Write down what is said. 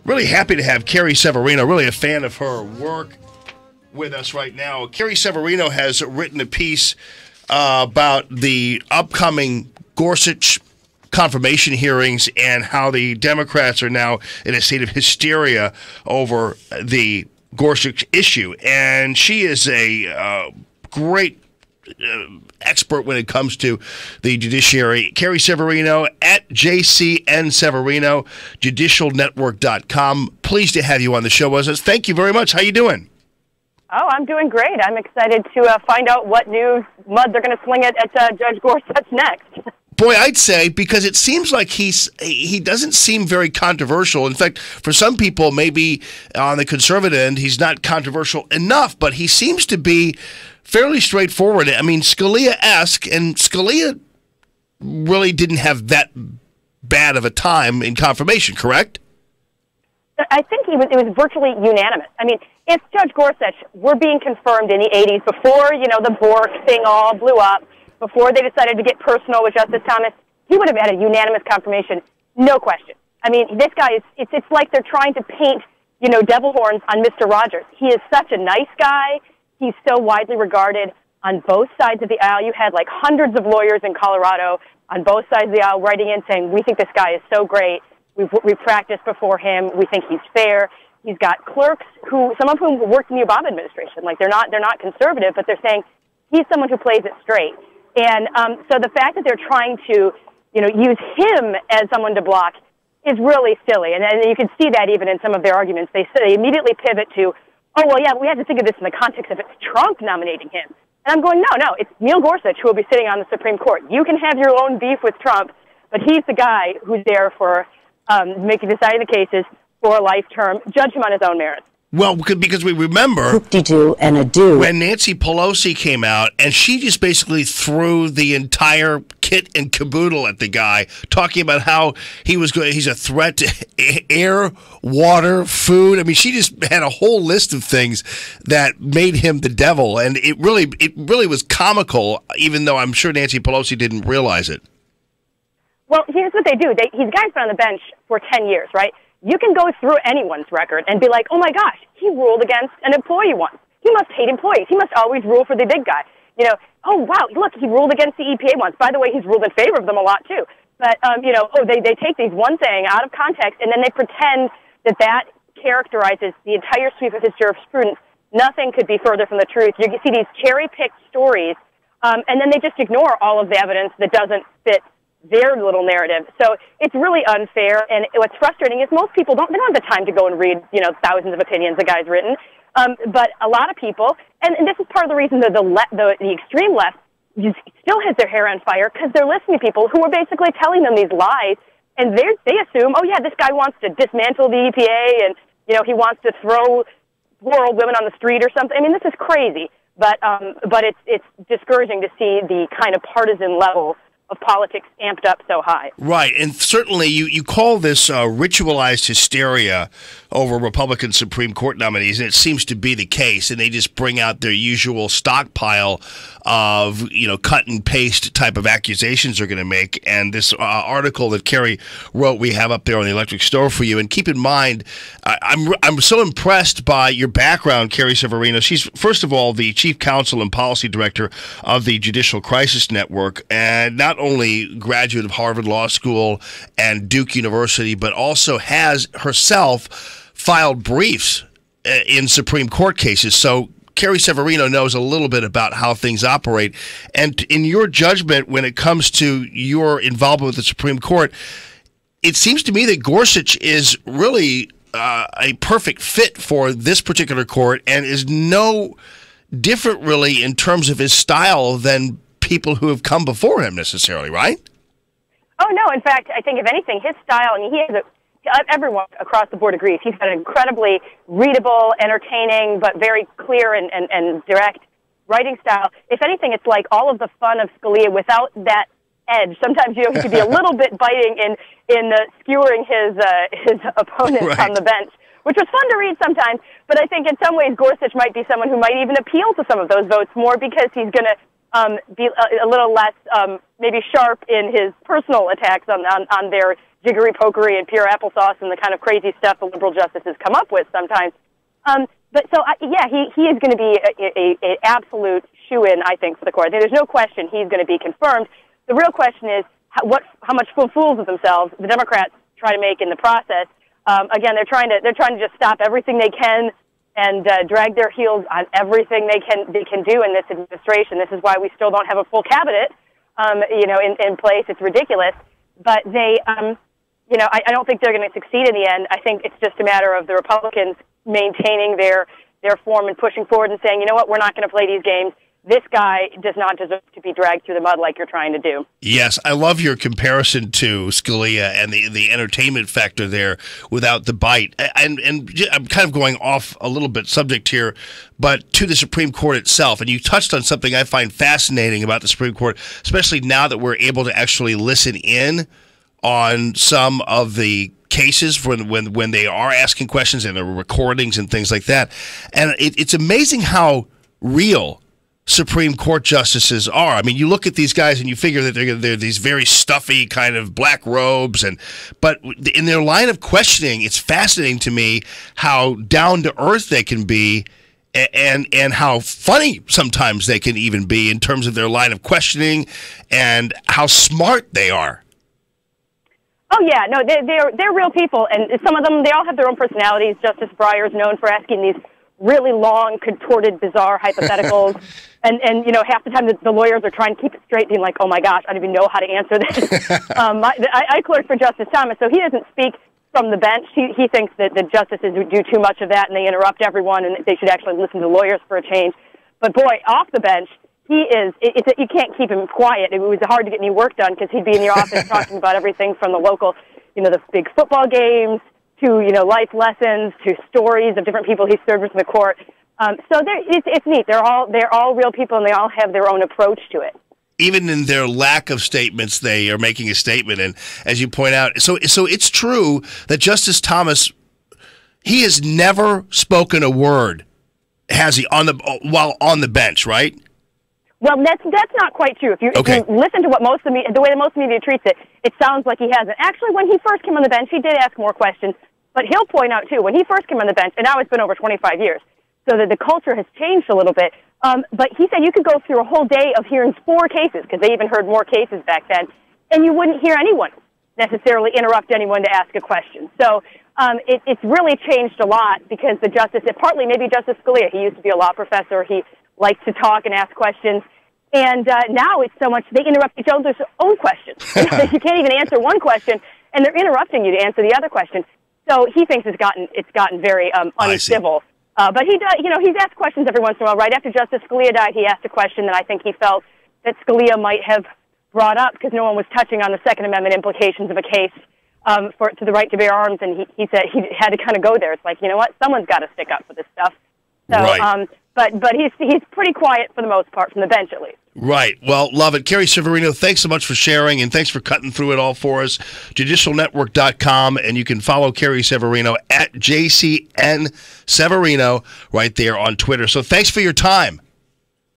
Really happy to have Carrie Severino, really a fan of her work, with us right now. Carrie Severino has written a piece about the upcoming Gorsuch confirmation hearings and how the Democrats are now in a state of hysteria over the Gorsuch issue. And she is a great expert when it comes to the judiciary. Carrie Severino at JCN Severino, judicialnetwork.com. Pleased to have you on the show with us. Thank you very much. How you doing? Oh, I'm doing great. I'm excited to find out what new mud they're going to sling at Judge Gorsuch next. Boy, I'd say, because it seems like he doesn't seem very controversial. In fact, for some people, maybe on the conservative end, he's not controversial enough, but he seems to be fairly straightforward. I mean, Scalia-esque, and Scalia really didn't have that bad of a time in confirmation, correct? I think it was virtually unanimous. I mean, if Judge Gorsuch were being confirmed in the 80s, before, the Bork thing all blew up, before they decided to get personal with Justice Thomas, he would have had a unanimous confirmation, no question. I mean, this guy it's like they're trying to paint, devil horns on Mr. Rogers. He is such a nice guy. He's so widely regarded on both sides of the aisle. You had like hundreds of lawyers in Colorado on both sides of the aisle writing in saying, we think this guy is so great. We've practiced before him. We think he's fair. He's got clerks some of whom worked in the Obama administration. Like they're not conservative, but they're saying he's someone who plays it straight. And so the fact that they're trying to, use him as someone to block is really silly. And you can see that even in some of their arguments. They immediately pivot to, oh, well, yeah, we have to think of this in the context of it's Trump nominating him. And I'm going, no, it's Neil Gorsuch who will be sitting on the Supreme Court. You can have your own beef with Trump, but he's the guy who's there for deciding the cases for a life term. Judge him on his own merits. Well, because we remember 52 and a do when Nancy Pelosi came out and she just basically threw the entire kit and caboodle at the guy, talking about how he's a threat to air, water, food. I mean, she just had a whole list of things that made him the devil, and it really was comical, even though I'm sure Nancy Pelosi didn't realize it. Well, here's what they do. He's guy's been on the bench for 10 years, right? You can go through anyone's record and be like, oh, my gosh, he ruled against an employee once. He must hate employees. He must always rule for the big guy. Oh, wow, look, he ruled against the EPA once. By the way, he's ruled in favor of them a lot, too. But, they take these one thing out of context, and then they pretend that characterizes the entire sweep of his jurisprudence. Nothing could be further from the truth. You see these cherry-picked stories, and then they just ignore all of the evidence that doesn't fit their little narrative. So it's really unfair, and what's frustrating is most people don't have the time to go and read, thousands of opinions the guy's written. But a lot of people, and this is part of the reason that the extreme left still has their hair on fire, because they're listening to people who are basically telling them these lies, and they assume, oh yeah, this guy wants to dismantle the EPA, and he wants to throw poor old women on the street or something. I mean, this is crazy, but it's discouraging to see the kind of partisan level of politics amped up so high. Right, and certainly you call this ritualized hysteria over Republican Supreme Court nominees, and it seems to be the case, and they just bring out their usual stockpile of, cut and paste type of accusations they're going to make. And this article that Carrie wrote, we have up there on the electric stove for you. And keep in mind, I'm so impressed by your background, Carrie Severino. She's, first of all, the Chief Counsel and Policy Director of the Judicial Crisis Network, and not only graduate of Harvard Law School and Duke University, but also has herself filed briefs in Supreme Court cases. So Carrie Severino knows a little bit about how things operate. And in your judgment, when it comes to your involvement with the Supreme Court, it seems to me that Gorsuch is really a perfect fit for this particular court and is no different really in terms of his style than people who have come before him necessarily, right? Oh, no. In fact, I think if anything, his style, everyone across the board agrees. He's got an incredibly readable, entertaining, but very clear and direct writing style. If anything, it's like all of the fun of Scalia without that edge. Sometimes, he could be a little bit biting in skewering his opponents right on the bench, which was fun to read sometimes. But I think in some ways Gorsuch might be someone who might even appeal to some of those votes more because he's going to be a little less maybe sharp in his personal attacks on their jiggery-pokery and pure applesauce and the kind of crazy stuff the liberal justices come up with sometimes. But so, yeah, he is going to be a absolute shoo-in, I think, for the court. There's no question he's going to be confirmed. The real question is how much fools of themselves the Democrats try to make in the process. Again, they're trying to just stop everything they can and drag their heels on everything they can do in this administration. This is why we still don't have a full cabinet, in place. It's ridiculous. But they, I don't think they're going to succeed in the end. I think it's just a matter of the Republicans maintaining their form and pushing forward and saying, you know what, we're not going to play these games. This guy does not deserve to be dragged through the mud like you're trying to do. Yes, I love your comparison to Scalia and the entertainment factor there without the bite. And I'm kind of going off a little bit subject here, but to the Supreme Court itself. And you touched on something I find fascinating about the Supreme Court, especially now that we're able to actually listen in on some of the cases when they are asking questions and the recordings and things like that. And it's amazing how real Supreme Court justices are. I mean, you look at these guys and you figure that they're these very stuffy kind of black robes, but in their line of questioning, it's fascinating to me how down to earth they can be, and how funny sometimes they can even be in terms of their line of questioning and how smart they are. Oh yeah, no, they're real people, and some of them, they all have their own personalities. Justice Breyer is known for asking these really long, contorted, bizarre hypotheticals. And half the time the lawyers are trying to keep it straight, being like, oh, my gosh, I don't even know how to answer this. I clerked for Justice Thomas, so he doesn't speak from the bench. He thinks that the justices do too much of that, and they interrupt everyone, and they should actually listen to lawyers for a change. But, boy, off the bench, you can't keep him quiet. It was hard to get any work done because he'd be in the office talking about everything from the local, the big football games to, life lessons to stories of different people he served with in the court. So it's neat. They're all real people, and they all have their own approach to it. Even in their lack of statements, they are making a statement. And as you point out, so it's true that Justice Thomas, he has never spoken a word, has he, while on the bench, right? Well, that's not quite true. If you listen to what the way that most media treats it, it sounds like he hasn't. Actually, when he first came on the bench, he did ask more questions. But he'll point out, too, when he first came on the bench, and now it's been over 25 years, so that the culture has changed a little bit. But he said you could go through a whole day of hearing 4 cases, because they even heard more cases back then, and you wouldn't hear anyone necessarily interrupt anyone to ask a question. So it's really changed a lot because the justice, partly maybe Justice Scalia, he used to be a law professor, he likes to talk and ask questions, and now it's so much they interrupt each other's own questions. You can't even answer one question, and they're interrupting you to answer the other question. So he thinks it's gotten very uncivil. But he does, he's asked questions every once in a while. Right after Justice Scalia died, he asked a question that I think he felt that Scalia might have brought up because no one was touching on the Second Amendment implications of a case to the right to bear arms, and he said he had to kind of go there. It's like, you know what, someone's got to stick up for this stuff. So, right. But he's pretty quiet for the most part, from the bench at least. Right. Well, love it. Carrie Severino, thanks so much for sharing, and thanks for cutting through it all for us. JudicialNetwork.com, and you can follow Carrie Severino at JCN Severino right there on Twitter. So thanks for your time.